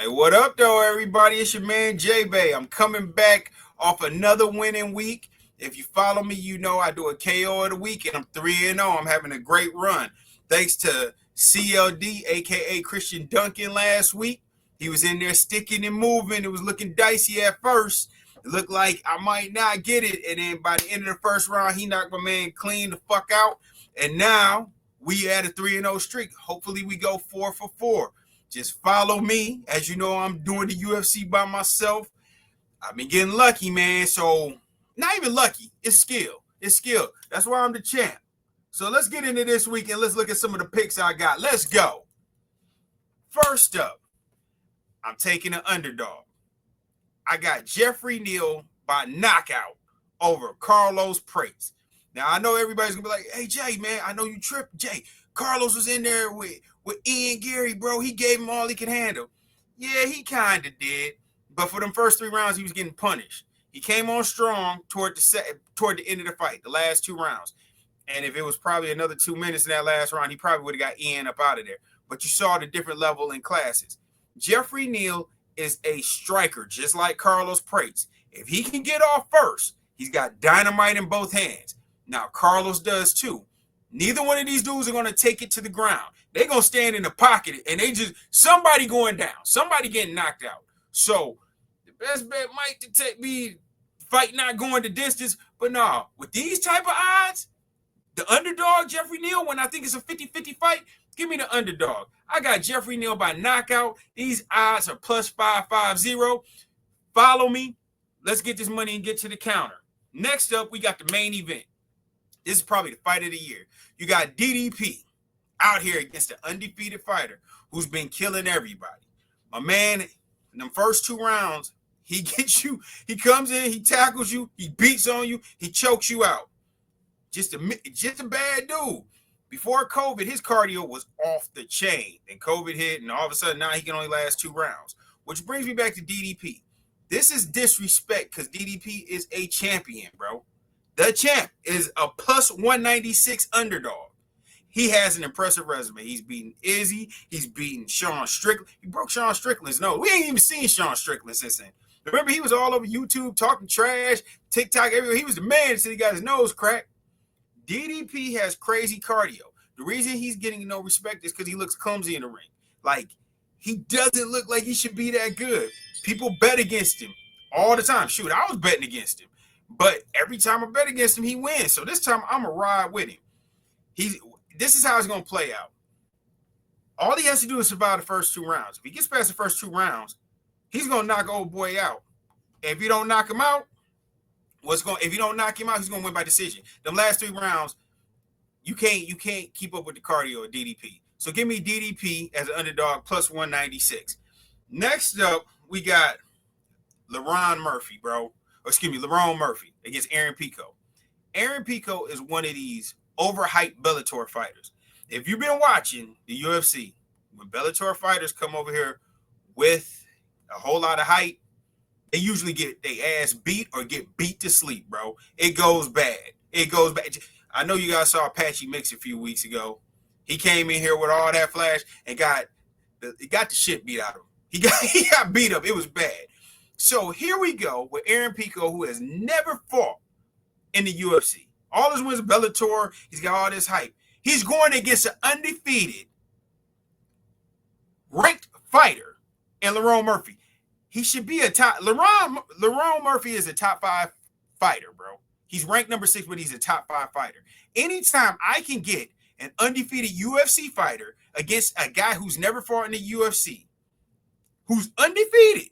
Hey, what up, though, everybody? It's your man, J-Bay. I'm coming back off another winning week. If you follow me, you know I do a KO of the week, and I'm 3-0. I'm having a great run. Thanks to CLD, a.k.a. Christian Duncan, last week. He was in there sticking and moving. It was looking dicey at first. It looked like I might not get it. And then by the end of the first round, he knocked my man clean the fuck out. And now we at a 3-0 streak. Hopefully we go 4 for 4. Just follow me. As you know, I'm doing the UFC by myself. I've been getting lucky, man. So, not even lucky. It's skill. It's skill. That's why I'm the champ. So, let's get into this week and let's look at some of the picks I got. Let's go. First up, I'm taking an underdog. I got Jeffrey Neal by knockout over Carlos Prates. Now, I know everybody's going to be like, hey, Jay, man, I know you tripped. Jay, Carlos was in there with Ian Gary, bro. He gave him all he could handle. Yeah, he kind of did. But for them first 3 rounds, he was getting punished. He came on strong toward the end of the fight, the last 2 rounds. And if it was probably another 2 minutes in that last round, he probably would have got Ian up out of there. But you saw the different level in classes. Jeffrey Neal is a striker, just like Carlos Prates. If he can get off first, he's got dynamite in both hands. Now, Carlos does too. Neither one of these dudes are going to take it to the ground. They're going to stand in the pocket and somebody going down, somebody getting knocked out. So the best bet might be fight not going the distance. But no, with these type of odds, the underdog, Jeffrey Neal, when I think it's a 50-50 fight, give me the underdog. I got Jeffrey Neal by knockout. These odds are plus 550. Follow me. Let's get this money and get to the counter. Next up, we got the main event. This is probably the fight of the year. You got DDP out here against an undefeated fighter who's been killing everybody. My man, in them first 2 rounds, he gets you, he comes in, he tackles you, he beats on you, he chokes you out. Just a bad dude. Before COVID, his cardio was off the chain. Then COVID hit, and all of a sudden now he can only last 2 rounds. Which brings me back to DDP. This is disrespect because DDP is a champion, bro. The champ is a plus 196 underdog. He has an impressive resume. He's beaten Izzy. He's beaten Sean Strickland. He broke Sean Strickland's nose. We ain't even seen Sean Strickland since then. Remember, he was all over YouTube talking trash, TikTok, everywhere. He was the man until he got his nose cracked. DDP has crazy cardio. The reason he's getting no respect is because he looks clumsy in the ring. Like, he doesn't look like he should be that good. People bet against him all the time. Shoot, I was betting against him. But every time I bet against him, he wins. So this time, I'm going to ride with him. This is how it's going to play out. All he has to do is survive the first 2 rounds. If he gets past the first 2 rounds, he's going to knock old boy out. If you don't knock him out, if you don't knock him out, he's going to win by decision. Them last 3 rounds, you can't keep up with the cardio of DDP. So give me DDP as an underdog plus 196. Next up, we got Lerone Murphy against Aaron Pico. Aaron Pico is one of these overhyped Bellator fighters. If you've been watching the UFC, when Bellator fighters come over here with a whole lot of hype, they usually get their ass beat or get beat to sleep, bro. It goes bad. I know you guys saw Apache Mix a few weeks ago. He came in here with all that flash and got the shit beat out of him. He got beat up. It was bad. So here we go with Aaron Pico, who has never fought in the UFC. All his wins Bellator. He's got all this hype. He's going against an undefeated ranked fighter in Lerone Murphy. He should be a top. Lerone Murphy is a top 5 fighter, bro. He's ranked number 6, but he's a top 5 fighter. Anytime I can get an undefeated UFC fighter against a guy who's never fought in the UFC, who's undefeated,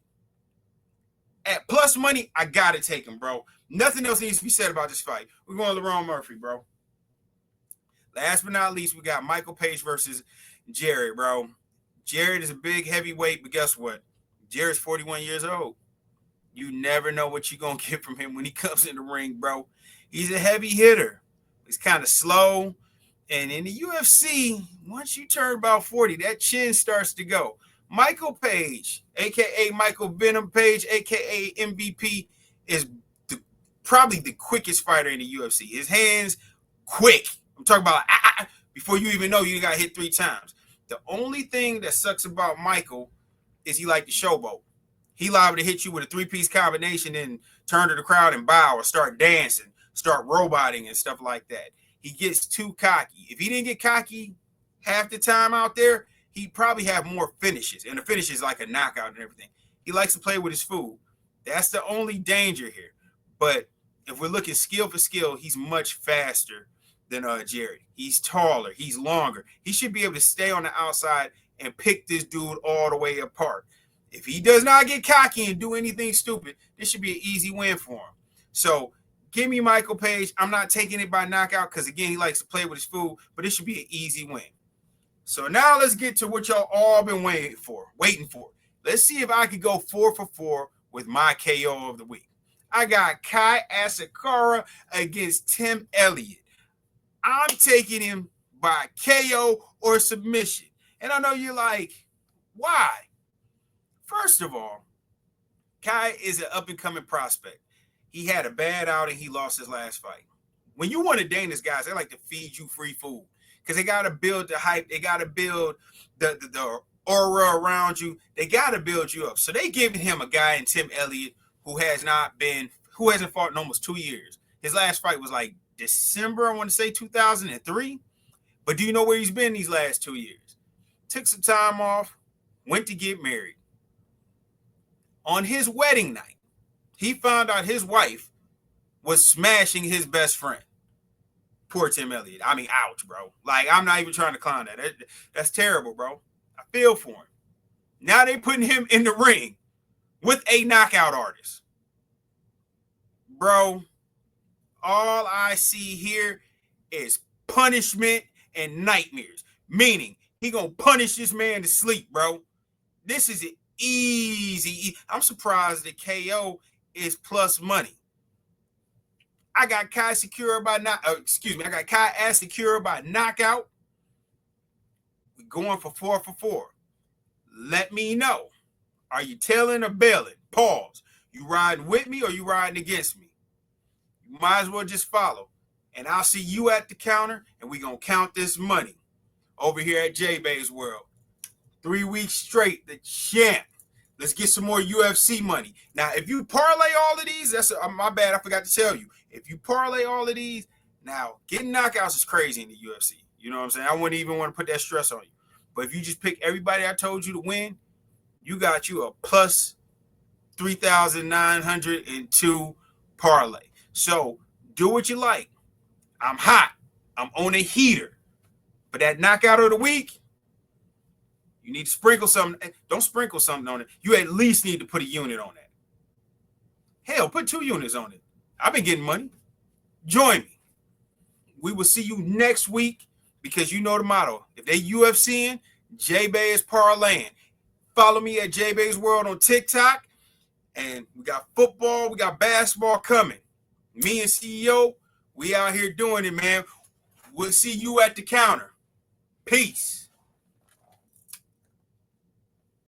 at plus money, I gotta take him, bro. Nothing else needs to be said about this fight. We're going to Lerone Murphy, bro. Last but not least, we got Michael Page versus Jared, bro. Jared is a big heavyweight, but guess what? Jared's 41 years old. You never know what you're going to get from him when he comes in the ring, bro. He's a heavy hitter. He's kind of slow. And in the UFC, once you turn about 40, that chin starts to go. Michael Page, a.k.a. Michael Venom Page, a.k.a. MVP, is probably the quickest fighter in the UFC. His hands, quick. I'm talking about before you even know you got hit 3 times. The only thing that sucks about Michael is he like the showboat. He liable to hit you with a three-piece combination and turn to the crowd and bow or start dancing, start roboting and stuff like that. He gets too cocky. If he didn't get cocky half the time out there, he'd probably have more finishes. And the finish is like a knockout and everything. He likes to play with his food. That's the only danger here. But if we're looking skill for skill, he's much faster than Jared. He's taller. He's longer. He should be able to stay on the outside and pick this dude all the way apart. If he does not get cocky and do anything stupid, this should be an easy win for him. So give me Michael Page. I'm not taking it by knockout because, again, he likes to play with his food, but it should be an easy win. So now let's get to what y'all all been waiting for. Let's see if I could go 4 for 4 with my KO of the week. I got Kai Asakura against Tim Elliott. I'm taking him by KO or submission. And I know you're like, why? First of all, Kai is an up-and-coming prospect. He had a bad outing. He lost his last fight. When you want to Danish guys, they like to feed you free food because they got to build the hype. They got to build the aura around you. They got to build you up. So they giving him a guy in Tim Elliott who hasn't fought in almost 2 years. His last fight was like December, I want to say 2003. But do you know where he's been these last 2 years? Took some time off, went to get married. On his wedding night, he found out his wife was smashing his best friend. Poor Tim Elliott. I mean, ouch, bro. Like, I'm not even trying to clown that. That's terrible, bro. I feel for him. Now they putting him in the ring with a knockout artist. Bro, all I see here is punishment and nightmares. Meaning, he gonna punish this man to sleep, bro. This is easy. I'm surprised that KO is plus money. I got Kai Asakura by knockout. We're going for 4 for 4. Let me know. Are you tailing or bailing? Pause. You riding with me or you riding against me? You might as well just follow. And I'll see you at the counter, and we're going to count this money over here at J-Bay's World. 3 weeks straight, the champ. Let's get some more UFC money. Now, if you parlay all of these, my bad, I forgot to tell you. If you parlay all of these, now, getting knockouts is crazy in the UFC. You know what I'm saying? I wouldn't even want to put that stress on you. But if you just pick everybody I told you to win, you got you a plus 3,902 parlay. So do what you like. I'm hot. I'm on a heater. But that knockout of the week, you need to sprinkle something. Don't sprinkle something on it. You at least need to put a unit on that. Hell, put 2 units on it. I've been getting money. Join me. We will see you next week because you know the motto. If they UFCing, J-Bay is parlaying. Follow me at J-Bay's World on TikTok. And we got football, we got basketball coming. Me and CEO, we out here doing it, man. We'll see you at the counter. Peace.